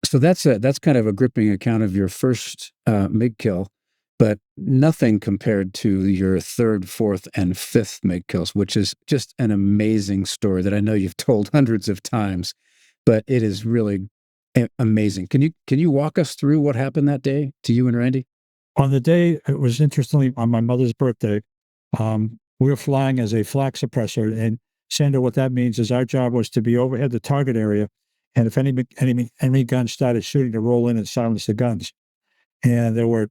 So that's kind of a gripping account of your first MiG kill, but nothing compared to your third, fourth, and fifth MiG kills, which is just an amazing story that I know you've told hundreds of times, but it is really amazing. Can you walk us through what happened that day to you and Randy? On the day, it was interestingly on my mother's birthday, we were flying as a flak suppressor. And Sandra, what that means is our job was to be overhead the target area. And if enemy guns started shooting, to roll in and silence the guns. And there were,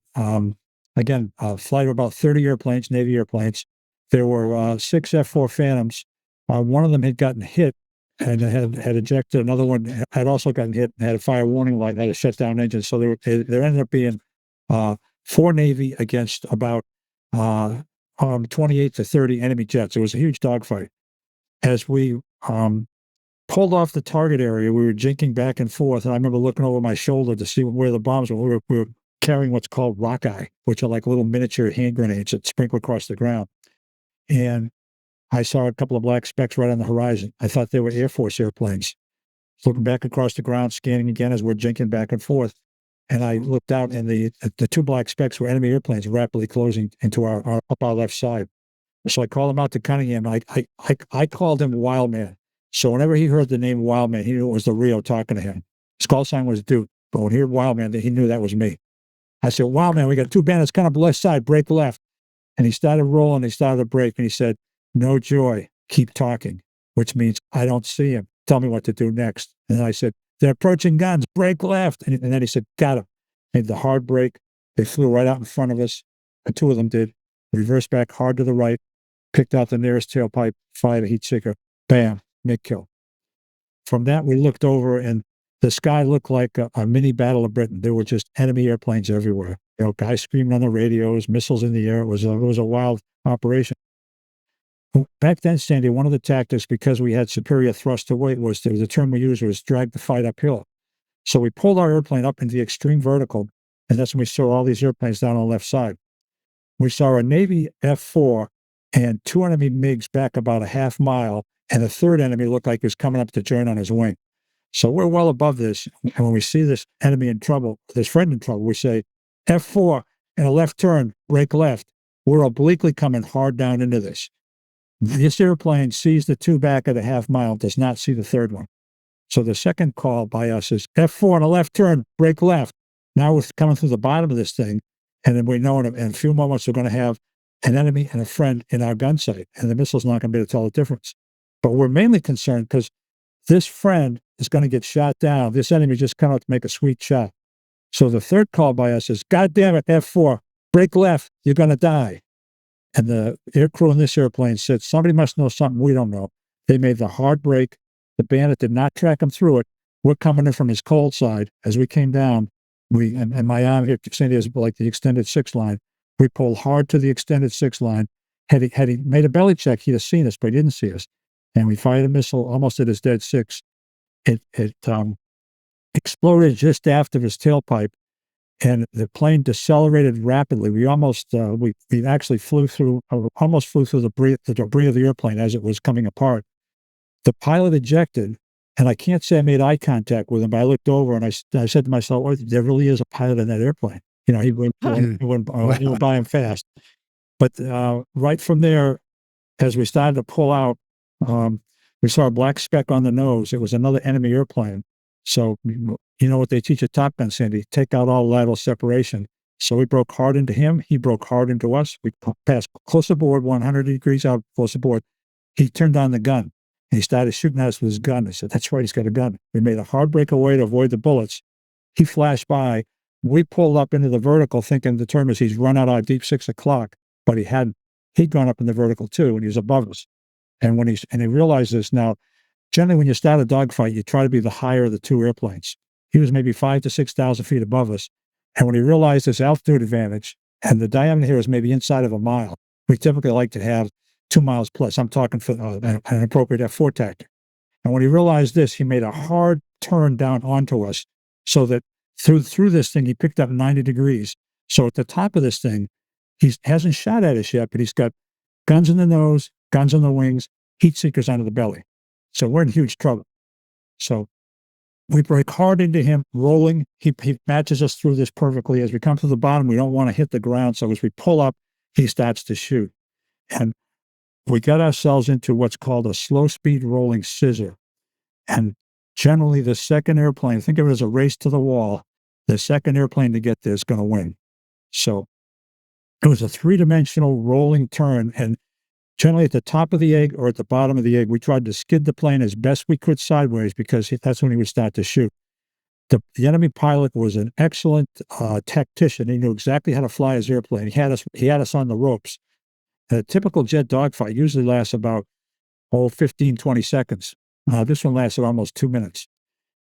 again, a flight of about 30 airplanes, Navy airplanes. There were 6 F-4 Phantoms. One of them had gotten hit and had ejected. Another one had also gotten hit and had a fire warning light, had a shutdown engine. So there ended up being 4 Navy against about 28 to 30 enemy jets. It was a huge dogfight. As we pulled off the target area, we were jinking back and forth. And I remember looking over my shoulder to see where the bombs were. We were carrying what's called rockeye, which are like little miniature hand grenades that sprinkle across the ground. And I saw a couple of black specks right on the horizon. I thought they were Air Force airplanes. Looking back across the ground, scanning again as we're jinking back and forth. And I looked out, and the 2 black specks were enemy airplanes rapidly closing into up our left side. So I called him out to Cunningham. I called him Wildman. So whenever he heard the name Wildman, he knew it was the Rio talking to him. His call sign was Duke, but when he heard Wildman, he knew that was me. I said, Wildman, we got 2 bandits coming up left side, break left. And he started rolling, he started to break, and he said, no joy, keep talking, which means I don't see him. Tell me what to do next. And I said, they're approaching guns, break left. And then he said, got him. Made the hard break. They flew right out in front of us. And 2 of them did. Reversed back hard to the right, picked out the nearest tailpipe, fired a heat seeker. Bam, MiG kill. From that, we looked over, and the sky looked like a mini Battle of Britain. There were just enemy airplanes everywhere. Guys screaming on the radios, missiles in the air. It was a wild operation. Back then, Sandy, one of the tactics, because we had superior thrust to weight, was the term we used was drag the fight uphill. So we pulled our airplane up into the extreme vertical, and that's when we saw all these airplanes down on the left side. We saw a Navy F-4 and 2 enemy MiGs back about a half mile, and a third enemy looked like he was coming up to join on his wing. So we're well above this, and when we see this enemy in trouble, this friend in trouble, we say, F-4 and a left turn, break left. We're obliquely coming hard down into this. This airplane sees the 2 back at a half mile, does not see the third one. So the second call by us is F-4 and a left turn, break left. Now we're coming through the bottom of this thing, and then we know in a few moments we're going to have an enemy and a friend in our gun sight, and the missile's not going to be able to tell the difference. But we're mainly concerned because this friend is going to get shot down. This enemy just come out to make a sweet shot. So the third call by us is, God damn it, F-4, break left, you're going to die. And the air crew in this airplane said, somebody must know something we don't know. They made the hard break. The bandit did not track him through it. We're coming in from his cold side. As we came down, and my arm here, Sandy, is like the extended 6 line. We pulled hard to the extended 6 line. Had he made a belly check, he'd have seen us, but he didn't see us. And we fired a missile almost at his dead 6. It exploded just after his tailpipe, and the plane decelerated rapidly. We almost, we actually almost flew through the debris of the airplane as it was coming apart. The pilot ejected, and I can't say I made eye contact with him, but I looked over and I said to myself, oh, there really is a pilot in that airplane. He went by him fast. But right from there, as we started to pull out, we saw a black speck on the nose. It was another enemy airplane. So, you know what they teach at Top Gun, Sandy? Take out all lateral separation. So we broke hard into him. He broke hard into us. We passed close aboard, 100 degrees out, close aboard. He turned on the gun, and he started shooting at us with his gun. I said, that's right, he's got a gun. We made a hard breakaway to avoid the bullets. He flashed by. We pulled up into the vertical, thinking the term is he's run out our deep 6 o'clock, but he hadn't. He'd gone up in the vertical too, and he was above us. And he realized this now. Generally, when you start a dogfight, you try to be the higher of the 2 airplanes. He was maybe 5,000 to 6,000 feet above us. And when he realized this altitude advantage, and the diameter here is maybe inside of a mile, we typically like to have 2 miles plus. I'm talking for an appropriate F-4 tactic. And when he realized this, he made a hard turn down onto us, so that through this thing, he picked up 90 degrees. So at the top of this thing, he hasn't shot at us yet, but he's got guns in the nose, guns on the wings, heat seekers under the belly. So we're in huge trouble. So We break hard into him, rolling. He matches us through this perfectly. As we come to the bottom, we don't want to hit the ground. So as we pull up, he starts to shoot. And we got ourselves into what's called a slow speed rolling scissor. And generally, the second airplane, think of it as a race to the wall, the second airplane to get there is going to win. So it was a three-dimensional rolling turn. And generally at the top of the egg or at the bottom of the egg, we tried to skid the plane as best we could sideways because that's when he would start to shoot. The enemy pilot was an excellent tactician. He knew exactly how to fly his airplane. He had us on the ropes. A typical jet dogfight usually lasts about 15, 20 seconds. This one lasted almost 2 minutes.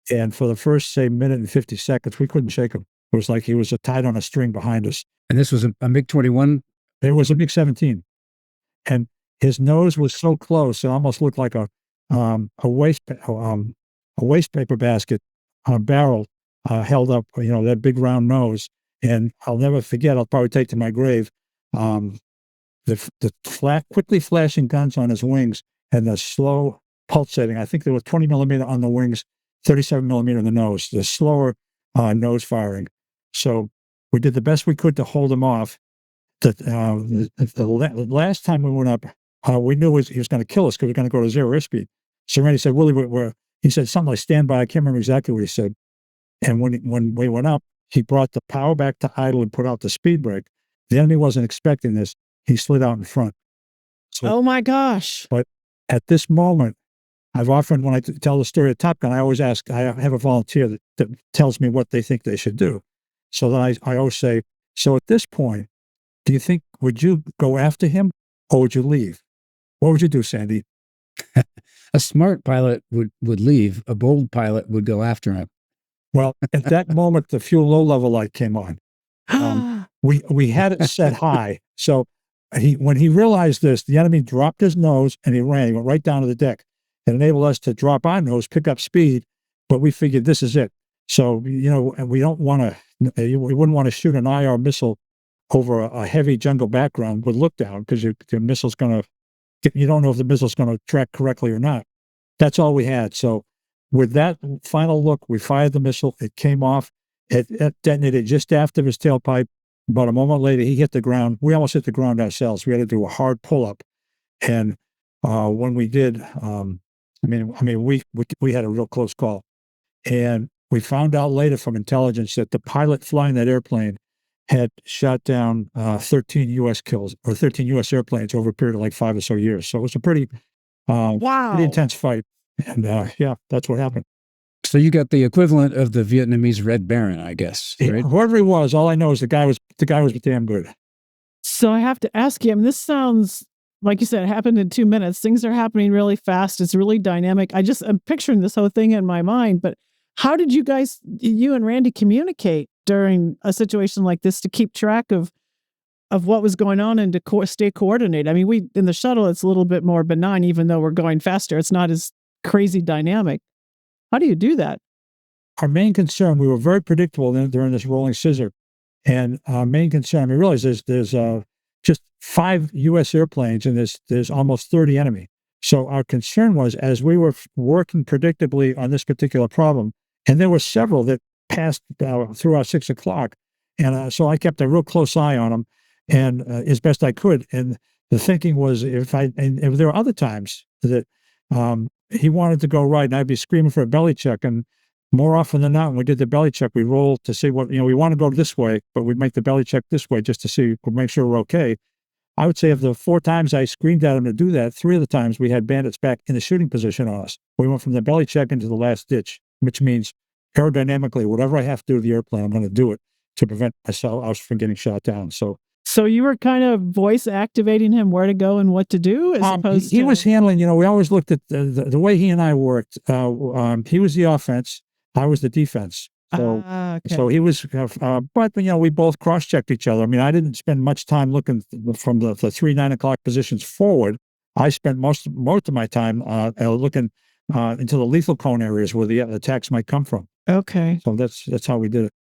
And for the first, say, minute and 50 seconds, we couldn't shake him. It was like he was tied on a string behind us. And this was a MiG-21? It was a MiG-17. And his nose was so close, it almost looked like a waste paper basket barrel held up, that big round nose. And I'll never forget, I'll probably take to my grave, the quickly flashing guns on his wings and the slow pulsating. I think there was 20 millimeter on the wings, 37 millimeter in the nose, the slower nose firing. So we did the best we could to hold him off. The last time we went up, we knew he was going to kill us because we were going to go to zero airspeed. So Randy said, Willie, he said something like stand by. I can't remember exactly what he said. And when we went up, he brought the power back to idle and put out the speed brake. The enemy wasn't expecting this. He slid out in front. So, oh my gosh. But at this moment, I've often, when I tell the story of Top Gun, I always ask, I have a volunteer that tells me what they think they should do. So then I always say, so at this point, do you think, would you go after him or would you leave? What would you do, Sandy? A smart pilot would leave. A bold pilot would go after him. Well, at that moment, the fuel low level light came on. We had it set high. So when he realized this, the enemy dropped his nose and he ran. He went right down to the deck. It enabled us to drop our nose, pick up speed, but we figured this is it. So, we don't want to, we wouldn't want to shoot an IR missile over a heavy jungle background with look down because your missile's going to, you don't know if the missile's going to track correctly or not. That's all we had. So with that final look, we fired the missile. It came off. It detonated just after his tailpipe. About a moment later, he hit the ground. We almost hit the ground ourselves. We had to do a hard pull-up. And when we did, we had a real close call. And we found out later from intelligence that the pilot flying that airplane had shot down 13 U.S. kills or 13 U.S. airplanes over a period of like 5 or so years. So it was a pretty intense fight. And that's what happened. So you got the equivalent of the Vietnamese Red Baron, I guess, right? Whoever he was, all I know is the guy was damn good. So I have to ask you, this sounds, like you said, it happened in 2 minutes. Things are happening really fast. It's really dynamic. I'm picturing this whole thing in my mind, but how did you and Randy communicate during a situation like this to keep track of what was going on and to stay coordinated? In the shuttle, it's a little bit more benign, even though we're going faster. It's not as crazy dynamic. How do you do that? Our main concern, we were very predictable during this rolling scissor. And our main concern, we realized there's just 5 U.S. airplanes and there's almost 30 enemy. So our concern was, as we were working predictably on this particular problem, and there were several that passed through our 6 o'clock. And so I kept a real close eye on them and as best I could. And the thinking was, if there were other times that he wanted to go right and I'd be screaming for a belly check. And more often than not, when we did the belly check, we rolled to see what, we want to go this way, but we'd make the belly check this way just to see, make sure we're okay. I would say of the 4 times I screamed at him to do that, 3 of the times we had bandits back in the shooting position on us. We went from the belly check into the last ditch, which means aerodynamically, whatever I have to do to the airplane, I'm going to do it to prevent myself from getting shot down. So you were kind of voice activating him where to go and what to do, as opposed to... He was handling, we always looked at the way he and I worked. He was the offense, I was the defense. So, okay. So he was, but we both cross-checked each other. I didn't spend much time looking from the 3 9 o'clock positions forward. I spent most of my time looking into the lethal cone areas where the attacks might come from. Okay. So that's how we did it.